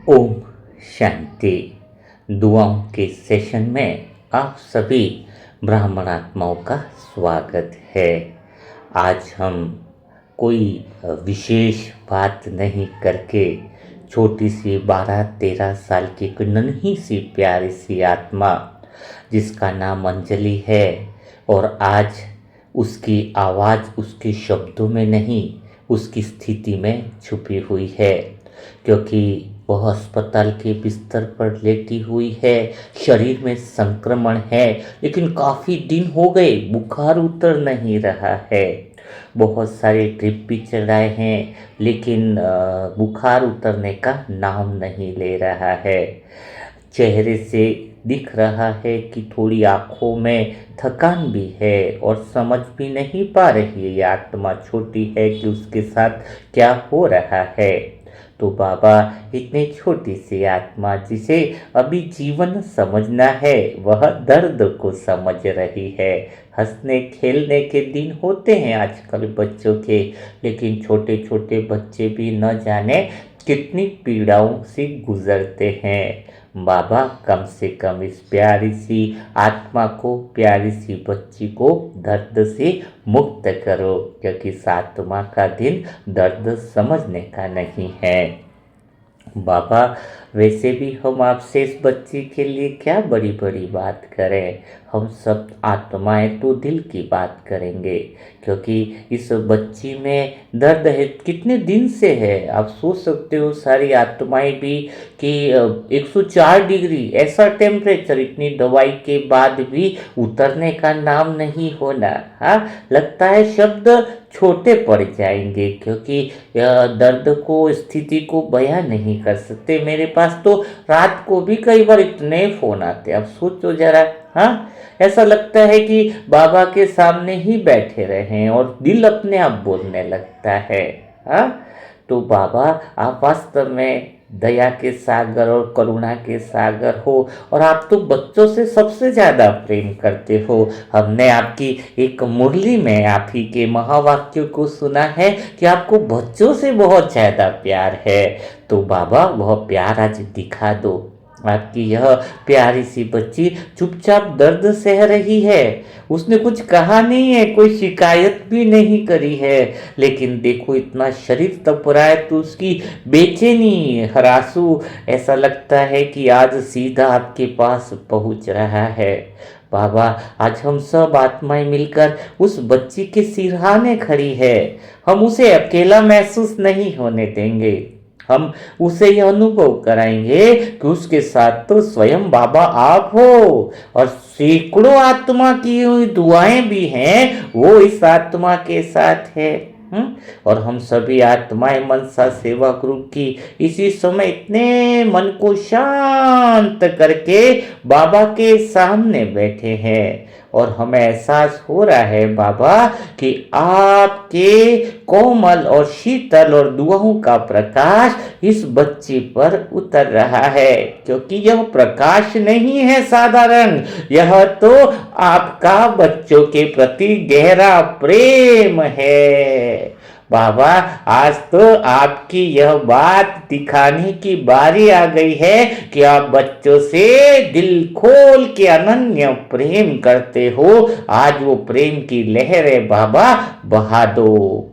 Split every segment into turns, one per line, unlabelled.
ओम शांति। दुआओं के सेशन में आप सभी ब्राह्मणात्माओं का स्वागत है। आज हम कोई विशेष बात नहीं करके छोटी सी 12-13 साल की एक नन्ही सी प्यारी सी आत्मा जिसका नाम अंजलि है, और आज उसकी आवाज़ उसके शब्दों में नहीं, उसकी स्थिति में छुपी हुई है, क्योंकि वह अस्पताल के बिस्तर पर लेटी हुई है। शरीर में संक्रमण है, लेकिन काफ़ी दिन हो गए बुखार उतर नहीं रहा है। बहुत सारे ट्रिप भी चलाए हैं, लेकिन बुखार उतरने का नाम नहीं ले रहा है। चेहरे से दिख रहा है कि थोड़ी आँखों में थकान भी है, और समझ भी नहीं पा रही है ये आत्मा छोटी है कि उसके साथ क्या हो रहा है। तो बाबा इतनी छोटी सी आत्मा जिसे अभी जीवन समझना है, वह दर्द को समझ रही है। हंसने खेलने के दिन होते हैं आजकल बच्चों के, लेकिन छोटे छोटे बच्चे भी न जाने कितनी पीड़ाओं से गुजरते हैं। बाबा कम से कम इस प्यारी सी आत्मा को, प्यारी सी बच्ची को दर्द से मुक्त करो, क्योंकि इस आत्मा का दिन दर्द समझने का नहीं है। बाबा वैसे भी हम आपसे इस बच्ची के लिए क्या बड़ी बड़ी बात करें, हम सब आत्माएं तो दिल की बात करेंगे, क्योंकि इस बच्ची में दर्द है, कितने दिन से है। आप सोच सकते हो सारी आत्माएं भी कि 104 डिग्री ऐसा टेम्परेचर, इतनी दवाई के बाद भी उतरने का नाम नहीं होना। हाँ, लगता है शब्द छोटे पड़ जाएंगे, क्योंकि दर्द को, स्थिति को बयां नहीं कर सकते। मेरे पास तो रात को भी कई बार इतने फ़ोन आते, अब सोचो ज़रा। हाँ, ऐसा लगता है कि बाबा के सामने ही बैठे रहें, और दिल अपने आप बोलने लगता है। हाँ, तो बाबा आप वास्तव में दया के सागर और करुणा के सागर हो, और आप तो बच्चों से सबसे ज़्यादा प्रेम करते हो। हमने आपकी एक मुरली में आप ही के महावाक्यों को सुना है कि आपको बच्चों से बहुत ज़्यादा प्यार है। तो बाबा वह प्यार आज दिखा दो। आपकी यह प्यारी सी बच्ची चुपचाप दर्द सह रही है, उसने कुछ कहा नहीं है, कोई शिकायत भी नहीं करी है, लेकिन देखो इतना शरीर तप रहा है तो उसकी बेचैनी, हरासू, ऐसा लगता है कि आज सीधा आपके पास पहुंच रहा है। बाबा आज हम सब आत्माएं मिलकर उस बच्ची के सिरहाने खड़ी है। हम उसे अकेला महसूस नहीं होने देंगे, हम उसे यह अनुभव कराएंगे कि उसके साथ तो स्वयं बाबा आप हो, और सैकड़ों आत्मा की हुई दुआएं भी हैं, वो इस आत्मा के साथ है। और हम सभी आत्माएं मनसा सेवा ग्रुप की इसी समय इतने मन को शांत करके बाबा के सामने बैठे हैं, और हमें एहसास हो रहा है बाबा कि आपके कोमल और शीतल और दुआओं का प्रकाश इस बच्ची पर उतर रहा है, क्योंकि यह प्रकाश नहीं है साधारण, यह तो आपका बच्चों के प्रति गहरा प्रेम है। बाबा आज तो आपकी यह बात दिखाने की बारी आ गई है कि आप बच्चों से दिल खोल के अनन्य प्रेम करते हो। आज वो प्रेम की लहरें बाबा बहा दो।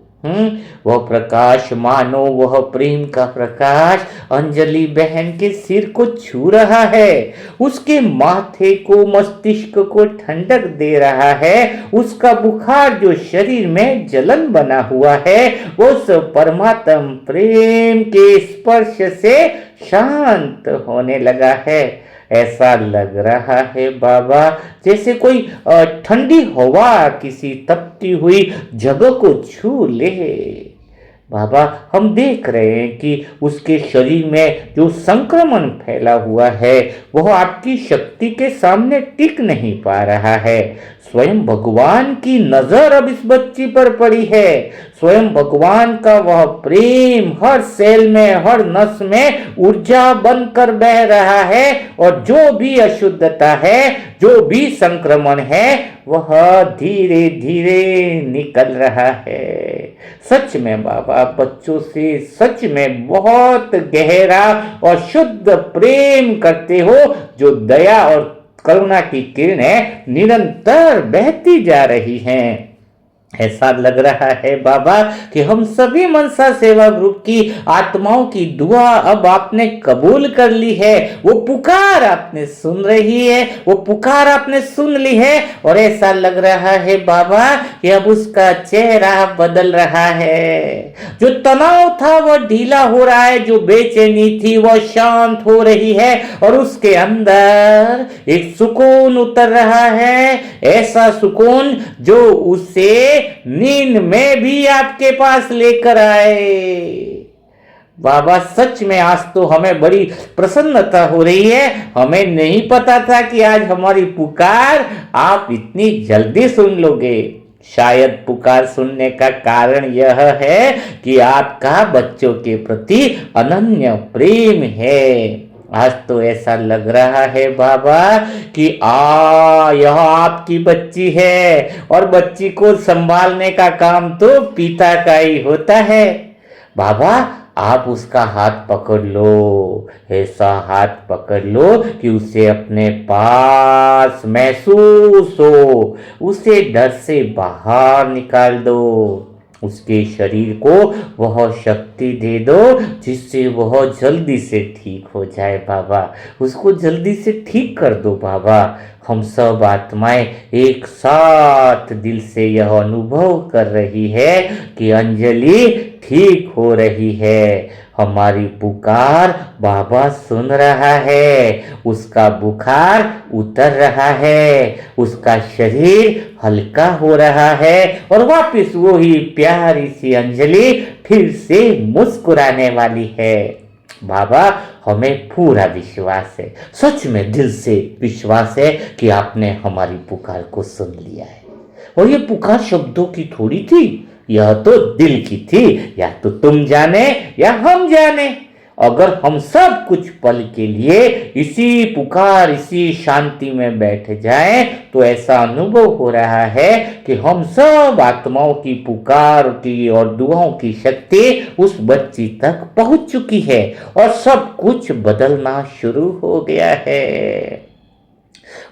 वह प्रकाश मानो वह प्रेम का प्रकाश अंजलि बहन के सिर को छू रहा है, उसके माथे को, मस्तिष्क को ठंडक दे रहा है। उसका बुखार जो शरीर में जलन बना हुआ है, वो सब परमात्म प्रेम के स्पर्श से शांत होने लगा है। ऐसा लग रहा है बाबा जैसे कोई ठंडी हवा किसी तपती हुई जगह को छू ले। बाबा हम देख रहे हैं कि उसके शरीर में जो संक्रमण फैला हुआ है, वह आपकी शक्ति के सामने टिक नहीं पा रहा है। स्वयं भगवान की नजर अब इस बच्ची पर पड़ी है, स्वयं भगवान का वह प्रेम हर सेल में, हर नस में ऊर्जा बनकर बह रहा है और जो भी अशुद्धता है, जो भी संक्रमण है, वह धीरे धीरे निकल रहा है। सच में बाबा बच्चों से सच में बहुत गहरा और शुद्ध प्रेम करते हो, जो दया और करुणा की किरणें निरंतर बहती जा रही हैं। ऐसा लग रहा है बाबा कि हम सभी मनसा सेवा ग्रुप की आत्माओं की दुआ अब आपने कबूल कर ली है। वो पुकार आपने सुन रही है, वो पुकार आपने सुन ली है और ऐसा लग रहा है बाबा कि अब उसका चेहरा बदल रहा है। जो तनाव था वह ढीला हो रहा है, जो बेचैनी थी वह शांत हो रही है और उसके अंदर एक सुकून उतर रहा है, ऐसा सुकून जो उसे नींद में भी आपके पास लेकर आए। बाबा सच में आज तो हमें बड़ी प्रसन्नता हो रही है। हमें नहीं पता था कि आज हमारी पुकार आप इतनी जल्दी सुन लोगे। शायद पुकार सुनने का कारण यह है कि आपका बच्चों के प्रति अनन्य प्रेम है। आज तो ऐसा लग रहा है बाबा कि यह आपकी बच्ची है और बच्ची को संभालने का काम तो पिता का ही होता है। बाबा आप उसका हाथ पकड़ लो, ऐसा हाथ पकड़ लो कि उसे अपने पास महसूस हो, उसे डर से बाहर निकाल दो, उसके शरीर को वह शक्ति दे दो जिससे वह जल्दी से ठीक हो जाए। बाबा उसको जल्दी से ठीक कर दो। बाबा हम सब आत्माएं एक साथ दिल से यह अनुभव कर रही है कि अंजलि ठीक हो रही है। हमारी पुकार बाबा सुन रहा है, उसका बुखार उतर रहा है, उसका शरीर हल्का हो रहा है और वापस वही प्यारी सी अंजलि फिर से मुस्कुराने वाली है। बाबा हमें पूरा विश्वास है, सच में दिल से विश्वास है कि आपने हमारी पुकार को सुन लिया है। और ये पुकार शब्दों की थोड़ी थी, यह तो दिल की थी। या तो तुम जाने या हम जाने। अगर हम सब कुछ पल के लिए इसी पुकार, इसी शांति में बैठ जाएं, तो ऐसा अनुभव हो रहा है कि हम सब आत्माओं की पुकार की और दुआओं की शक्ति उस बच्ची तक पहुंच चुकी है और सब कुछ बदलना शुरू हो गया है।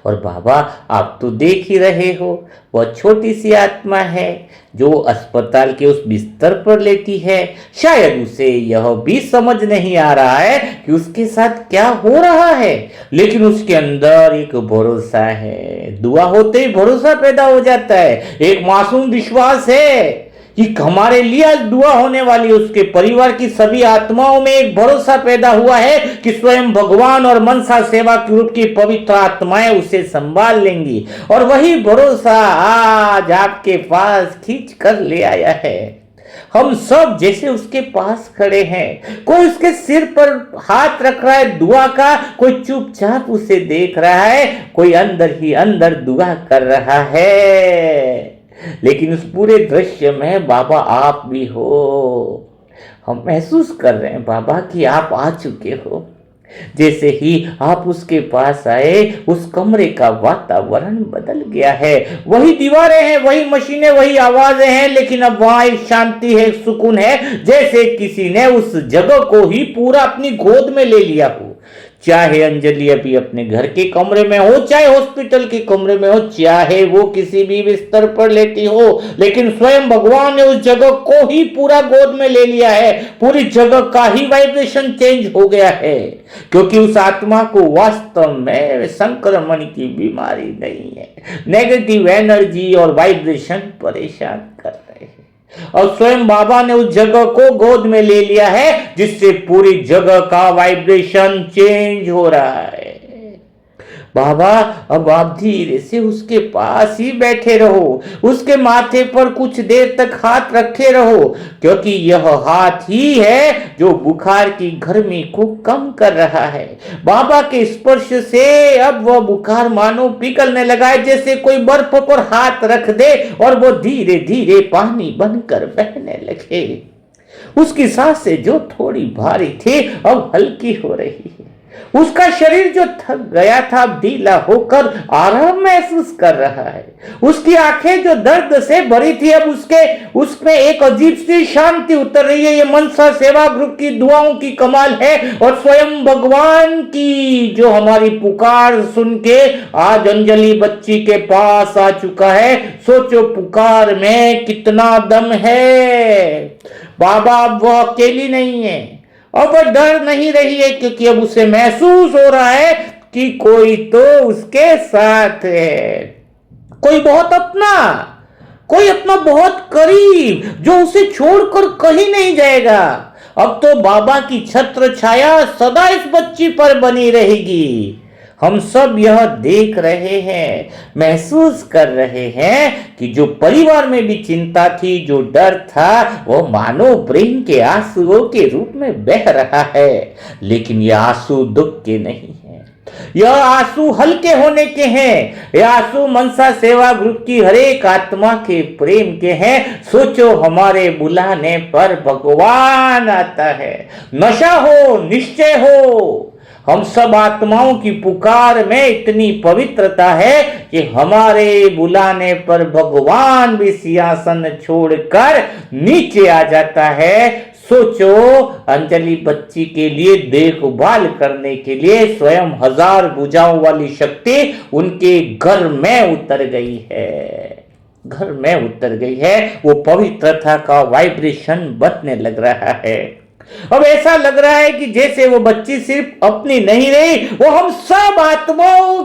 और बाबा आप तो देख ही रहे हो, वह छोटी सी आत्मा है जो अस्पताल के उस बिस्तर पर लेटी है। शायद उसे यह भी समझ नहीं आ रहा है कि उसके साथ क्या हो रहा है, लेकिन उसके अंदर एक भरोसा है। दुआ होते ही भरोसा पैदा हो जाता है, एक मासूम विश्वास है कि हमारे लिए दुआ होने वाली। उसके परिवार की सभी आत्माओं में एक भरोसा पैदा हुआ है कि स्वयं भगवान और मनसा सेवा ग्रुप की पवित्र आत्माएं उसे संभाल लेंगी। और वही भरोसा आज आपके पास खींच कर ले आया है। हम सब जैसे उसके पास खड़े हैं, कोई उसके सिर पर हाथ रख रहा है दुआ का, कोई चुपचाप उसे देख रहा है, कोई अंदर ही अंदर दुआ कर रहा है। लेकिन उस पूरे दृश्य में बाबा आप भी हो। हम महसूस कर रहे हैं बाबा कि आप आ चुके हो। जैसे ही आप उसके पास आए, उस कमरे का वातावरण बदल गया है। वही दीवारें हैं, वही मशीनें, वही आवाजें हैं, लेकिन अब वहां एक शांति है, एक सुकून है, जैसे किसी ने उस जगह को ही पूरा अपनी गोद में ले लिया हो। चाहे अंजलि अभी अपने घर के कमरे में हो, चाहे हॉस्पिटल के कमरे में हो, चाहे वो किसी भी बिस्तर पर लेटी हो, लेकिन स्वयं भगवान ने उस जगह को ही पूरा गोद में ले लिया है। पूरी जगह का ही वाइब्रेशन चेंज हो गया है, क्योंकि उस आत्मा को वास्तव में संक्रमण की बीमारी नहीं है। नेगेटिव एनर्जी और वाइब्रेशन परेशान कर रहे हैं और स्वयं बाबा ने उस जगह को गोद में ले लिया है, जिससे पूरी जगह का वाइब्रेशन चेंज हो रहा है। बाबा अब आप धीरे से उसके पास ही बैठे रहो, उसके माथे पर कुछ देर तक हाथ रखे रहो, क्योंकि यह हाथ ही है जो बुखार की गर्मी को कम कर रहा है। बाबा के स्पर्श से अब वह बुखार मानो पिघलने लगा है, जैसे कोई बर्फ पर हाथ रख दे और वो धीरे धीरे पानी बनकर बहने लगे। उसकी सांसें जो थोड़ी भारी थी अब हल्की हो रही है। उसका शरीर जो थक गया था अब ढीला होकर आराम महसूस कर रहा है। उसकी आंखें जो दर्द से भरी थी अब उसमें एक अजीब सी शांति उतर रही है। ये मनसा सेवा ग्रुप की दुआओं की कमाल है और स्वयं भगवान की जो हमारी पुकार सुन के आज अंजलि बच्ची के पास आ चुका है। सोचो पुकार में कितना दम है। बाबा अब वह अकेली नहीं है, अब वह डर नहीं रही है, क्योंकि अब उसे महसूस हो रहा है कि कोई तो उसके साथ है, कोई अपना बहुत करीब, जो उसे छोड़कर कहीं नहीं जाएगा। अब तो बाबा की छत्र छाया सदा इस बच्ची पर बनी रहेगी। हम सब यह देख रहे हैं, महसूस कर रहे हैं कि जो परिवार में भी चिंता थी, जो डर था, वो मानो प्रेम के आंसुओं के रूप में बह रहा है। लेकिन यह आंसू दुख के नहीं है, यह आंसू हल्के होने के हैं। यह आंसू मनसा सेवा ग्रुप की हर एक आत्मा के प्रेम के हैं। सोचो हमारे बुलाने पर भगवान आता है। नशा हो, निश्चय हो, हम सब आत्माओं की पुकार में इतनी पवित्रता है कि हमारे बुलाने पर भगवान भी सिंहासन छोड़कर नीचे आ जाता है। सोचो अंजलि बच्ची के लिए देखभाल करने के लिए स्वयं 1000 भुजाओं वाली शक्ति उनके घर में उतर गई है। वो पवित्रता का वाइब्रेशन बढ़ने लग रहा है। अब ऐसा लग रहा है कि जैसे वो बच्ची सिर्फ अपनी नहीं रही, वो हम सब आत्माओं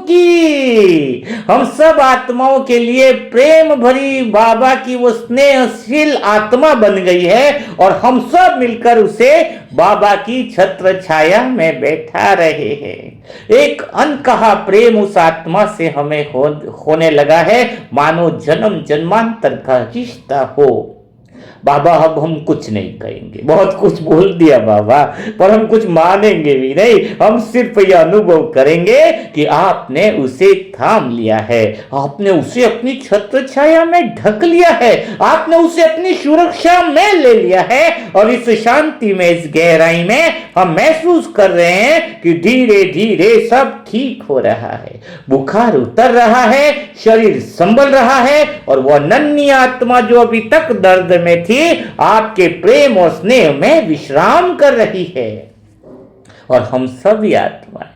के लिए प्रेम भरी बाबा की वो स्नेहशील आत्मा बन गई है और हम सब मिलकर उसे बाबा की छत्र छाया में बैठा रहे हैं। एक अनकहा प्रेम उस आत्मा से हमें होने लगा है, मानो जन्म जन्मांतर का रिश्ता हो। बाबा अब हम कुछ नहीं कहेंगे, बहुत कुछ बोल दिया बाबा, पर हम कुछ मानेंगे भी नहीं। हम सिर्फ यह अनुभव करेंगे कि आपने उसे थाम लिया है, आपने उसे अपनी छत्र छाया में ढक लिया है, आपने उसे अपनी सुरक्षा में ले लिया है। और इस शांति में, इस गहराई में हम महसूस कर रहे हैं कि धीरे धीरे सब ठीक हो रहा है। बुखार उतर रहा है, शरीर संभल रहा है और वह नन्ही आत्मा जो अभी तक दर्द में थी आपके प्रेम और स्नेह में विश्राम कर रही है। और हम सभी आत्माएं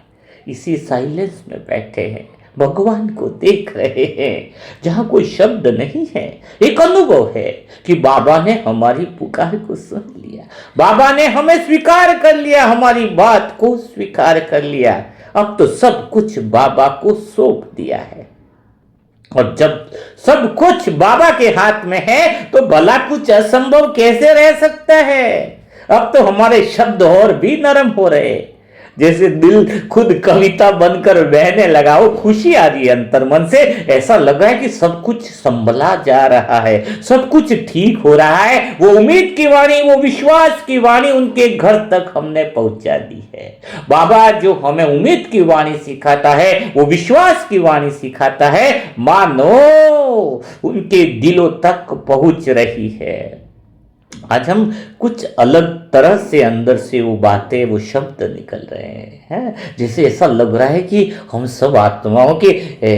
इसी साइलेंस में बैठे हैं, भगवान को देख रहे हैं, जहां कोई शब्द नहीं है। एक अनुभव है कि बाबा ने हमारी पुकार को सुन लिया, बाबा ने हमें स्वीकार कर लिया, हमारी बात को स्वीकार कर लिया। अब तो सब कुछ बाबा को सौंप दिया है। और जब सब कुछ बाबा के हाथ में है तो भला कुछ असंभव कैसे रह सकता है। अब तो हमारे शब्द और भी नरम हो रहे, जैसे दिल खुद कविता बनकर बहने लगा। वो खुशी आ रही है अंतर मन से, ऐसा लग रहा है कि सब कुछ संभला जा रहा है, सब कुछ ठीक हो रहा है। वो उम्मीद की वाणी, वो विश्वास की वाणी उनके घर तक हमने पहुंचा दी है। बाबा जो हमें उम्मीद की वाणी सिखाता है, वो विश्वास की वाणी सिखाता है, मानो उनके दिलों तक पहुंच रही है। आज हम कुछ अलग तरह से अंदर से वो बातें, वो शब्द निकल रहे हैं, जैसे ऐसा लग रहा है कि हम सब आत्माओं के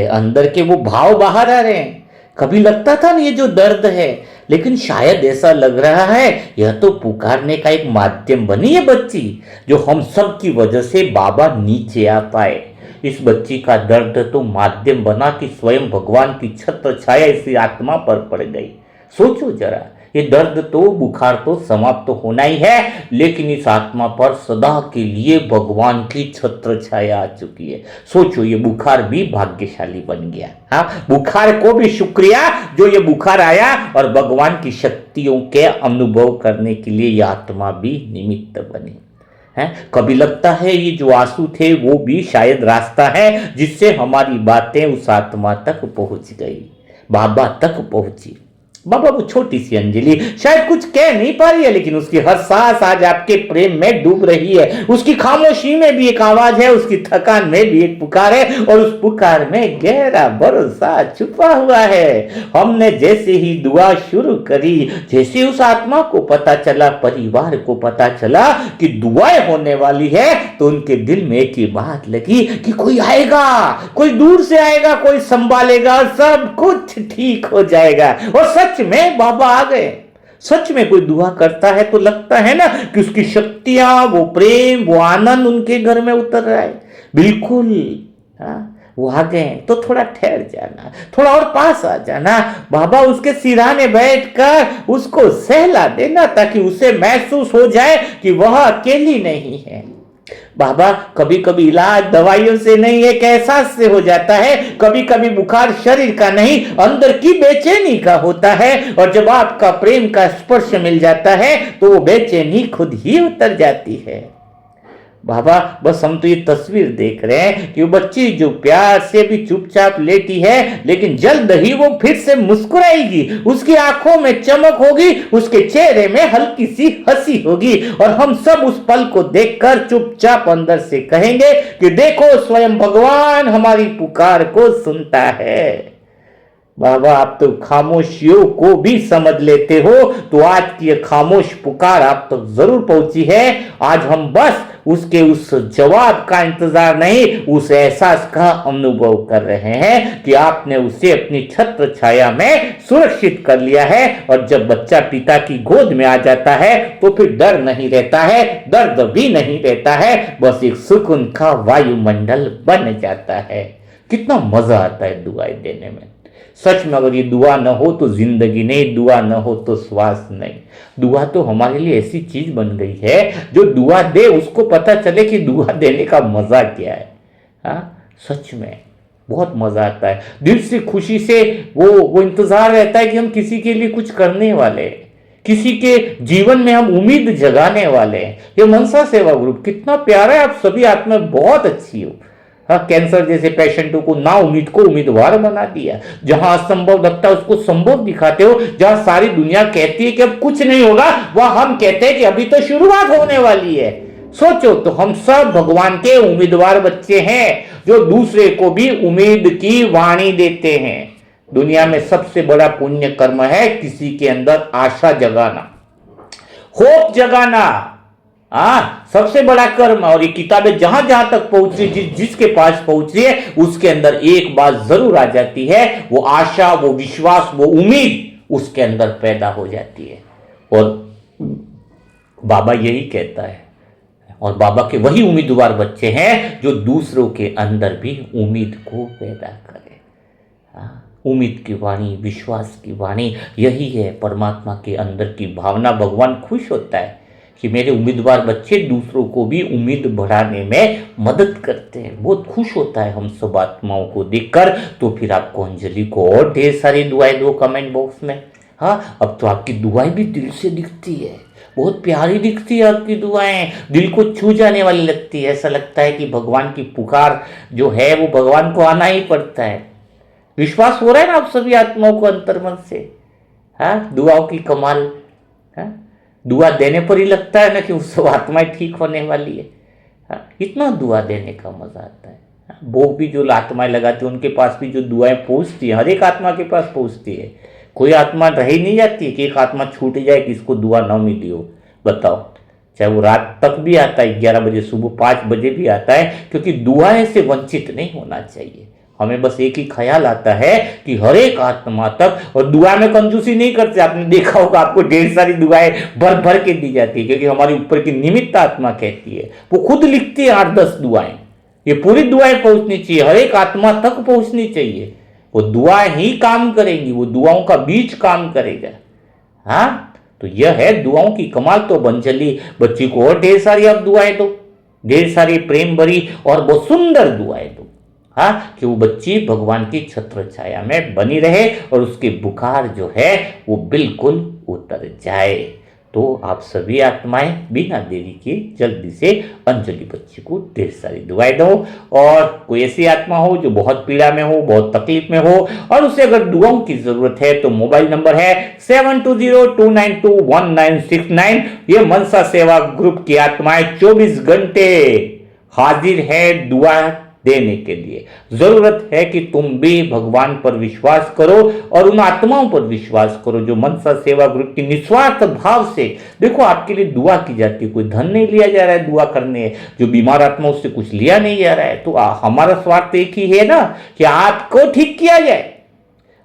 अंदर के वो भाव बाहर आ रहे हैं। कभी लगता था ना ये जो दर्द है, लेकिन शायद ऐसा लग रहा है यह तो पुकारने का एक माध्यम बनी है बच्ची, जो हम सब की वजह से बाबा नीचे आ पाए। इस बच्ची का दर्द तो माध्यम बना कि स्वयं भगवान की छत्र छाया इसी आत्मा पर पड़ गई। सोचो जरा, ये दर्द तो, बुखार तो समाप्त तो होना ही है, लेकिन इस आत्मा पर सदा के लिए भगवान की छत्र छाया आ चुकी है। सोचो ये बुखार भी भाग्यशाली बन गया। हाँ, बुखार को भी शुक्रिया जो ये बुखार आया और भगवान की शक्तियों के अनुभव करने के लिए यह आत्मा भी निमित्त बनी। कभी लगता है ये जो आंसू थे वो भी शायद रास्ता है जिससे हमारी बातें उस आत्मा तक पहुंच गई, बाबा तक पहुंची। बाबा वो छोटी सी अंजलि शायद कुछ कह नहीं पा रही है, लेकिन उसकी हर सांस आज आपके प्रेम में डूब रही है। उसकी खामोशी में भी एक आवाज है, उसकी थकान में भी एक पुकार है, और उस पुकार में गहरा भरोसा छुपा हुआ है। हमने जैसे ही दुआ शुरू करी, जैसे उस आत्मा को पता चला, परिवार को पता चला कि दुआएं होने वाली है, तो उनके दिल में एक ही बात लगी कि कोई आएगा, कोई दूर से आएगा, कोई संभालेगा, सब कुछ ठीक हो जाएगा। और सच में बाबा आ गए। सच में कोई दुआ करता है तो लगता है ना कि उसकी शक्तियां, वो प्रेम, वो आनंद उनके घर में उतर रहा है। बिल्कुल। वो आ गए तो थोड़ा ठहर जाना, थोड़ा और पास आ जाना, बाबा उसके सिरहाने बैठकर उसको सहला देना, ताकि उसे महसूस हो जाए कि वह अकेली नहीं है। बाबा कभी कभी इलाज दवाइयों से नहीं, एक एहसास से हो जाता है। कभी कभी बुखार शरीर का नहीं, अंदर की बेचैनी का होता है, और जब आपका प्रेम का स्पर्श मिल जाता है तो वो बेचैनी खुद ही उतर जाती है। बाबा बस हम तो ये तस्वीर देख रहे हैं कि वो बच्ची जो प्यार से भी चुपचाप लेटी है, लेकिन जल्द ही वो फिर से मुस्कुराएगी, उसकी आंखों में चमक होगी, उसके चेहरे में हल्की सी हंसी होगी, और हम सब उस पल को देखकर चुपचाप अंदर से कहेंगे कि देखो स्वयं भगवान हमारी पुकार को सुनता है। बाबा आप तो खामोशियों को भी समझ लेते हो, तो आज की ये खामोश पुकार आप तक जरूर पहुंची है। आज हम बस उसके उस जवाब का इंतजार नहीं, उस एहसास का अनुभव कर रहे हैं कि आपने उसे अपनी छत्र छाया में सुरक्षित कर लिया है। और जब बच्चा पिता की गोद में आ जाता है तो फिर डर नहीं रहता है, दर्द भी नहीं रहता है, बस एक सुकून का वायुमंडल बन जाता है। कितना मजा आता है दुआएं देने में। सच में अगर ये दुआ न हो तो जिंदगी नहीं, दुआ न हो तो श्वास नहीं। दुआ तो हमारे लिए ऐसी चीज बन गई है, जो दुआ दे उसको पता चले कि दुआ देने का मजा क्या है। सच में बहुत मजा आता है, दिल से खुशी से वो इंतजार रहता है कि हम किसी के लिए कुछ करने वाले हैं, किसी के जीवन में हम उम्मीद जगाने वाले हैं। ये मनसा सेवा ग्रुप कितना प्यारा है, आप सभी आत्मा बहुत अच्छी हो। कैंसर जैसे पेशेंटों को ना उम्मीद को उम्मीदवार बना दिया, जहां असंभव लगता है उसको संभव दिखाते हो, जहां सारी दुनिया कहती है कि अब कुछ नहीं होगा, वह हम कहते हैं कि अभी तो शुरुआत होने वाली है। सोचो तो हम सब भगवान के उम्मीदवार बच्चे हैं, जो दूसरे को भी उम्मीद की वाणी देते हैं। दुनिया में सबसे बड़ा पुण्य कर्म है किसी के अंदर आशा जगाना, होप जगाना। सबसे बड़ा कर्म। और ये किताबें जहां जहां तक पहुंच रही, जिसके पास पहुंच रही है, उसके अंदर एक बात जरूर आ जाती है, वो आशा, वो विश्वास, वो उम्मीद उसके अंदर पैदा हो जाती है। और बाबा यही कहता है, और बाबा के वही उम्मीदवार बच्चे हैं जो दूसरों के अंदर भी उम्मीद को पैदा करें। उम्मीद की वाणी, विश्वास की वाणी, यही है परमात्मा के अंदर की भावना। भगवान खुश होता है कि मेरे उम्मीदवार बच्चे दूसरों को भी उम्मीद बढ़ाने में मदद करते हैं। बहुत खुश होता है हम सब आत्माओं को देखकर। तो फिर आपको अंजलि को और ढेर सारी दुआएं दो कमेंट बॉक्स में। अब तो आपकी दुआएं भी दिल से दिखती है, बहुत प्यारी दिखती है आपकी दुआएं, दिल को छू जाने वाली लगती है। ऐसा लगता है कि भगवान की पुकार जो है वो भगवान को आना ही पड़ता है। विश्वास हो रहा है ना आप सभी आत्माओं को अंतर्मन से? दुआओं की कमाल। दुआ देने पर ही लगता है ना कि उस सब आत्माएं ठीक होने वाली है। इतना दुआ देने का मजा आता है। वो भी जो आत्माएं लगाती है उनके पास भी जो दुआएं पहुंचती है, हर एक आत्मा के पास पहुंचती है। कोई आत्मा रह ही नहीं जाती कि एक आत्मा छूट जाए कि इसको दुआ ना मिली हो। बताओ, चाहे वो रात तक भी आता है, 11 बजे, सुबह 5 बजे भी आता है, क्योंकि दुआएं से वंचित नहीं होना चाहिए। हमें बस एक ही ख्याल आता है कि हर एक आत्मा तक, और दुआ में कंजूसी नहीं करते। आपने देखा होगा, आपको ढेर सारी दुआएं भर भर के दी जाती है, क्योंकि हमारी ऊपर की निमित्त आत्मा कहती है, वो खुद लिखती है 8-10 दुआएं। ये पूरी दुआएं पहुंचनी चाहिए, हर एक आत्मा तक पहुंचनी चाहिए। वो दुआएं ही काम करेंगी, वो दुआओं का बीज काम करेगा। तो यह है दुआओं की कमाल। तो अंजलि बच्ची को और ढेर सारी आप दुआएं दो, ढेर सारी प्रेम भरी और बहुत सुंदर दुआएं दो। कि वो बच्ची भगवान की छत्र छाया में बनी रहे और उसकी बुखार जो है वो बिल्कुल उतर जाए। तो आप सभी आत्माएं बिना देरी के जल्दी से अंजलि बच्ची को ढेर सारी दुआएं दो। और कोई ऐसी आत्मा हो जो बहुत पीड़ा में हो, बहुत तकलीफ में हो और उसे अगर दुआओं की जरूरत है तो मोबाइल नंबर है 7202921969। ये मनसा सेवा ग्रुप की आत्माएं 24 घंटे हाजिर है दुआ देने के लिए। जरूरत है कि तुम भी भगवान पर विश्वास करो और उन आत्माओं पर विश्वास करो जो मनसा सेवा ग्रुप की निस्वार्थ भाव से, देखो आपके लिए दुआ की जाती है, कोई धन नहीं लिया जा रहा है दुआ करने, जो बीमार आत्मा उससे कुछ लिया नहीं जा रहा है। तो हमारा स्वार्थ एक ही है ना कि आपको ठीक किया जाए,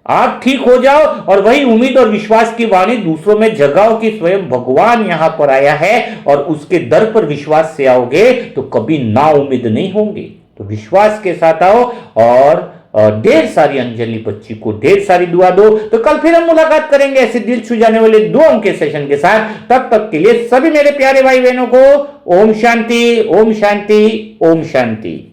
आप ठीक हो जाओ और वही उम्मीद और विश्वास की वाणी दूसरों में जगाओ कि स्वयं भगवान यहां पर आया है और उसके दर पर विश्वास से आओगे तो कभी ना उम्मीद नहीं होंगे। तो विश्वास के साथ आओ और ढेर सारी अंजलि बच्ची को ढेर सारी दुआ दो। तो कल फिर हम मुलाकात करेंगे ऐसे दिल छू जाने वाले दुआओं के सेशन के साथ। तब तक के लिए सभी मेरे प्यारे भाई बहनों को ओम शांति, ओम शांति, ओम शांति।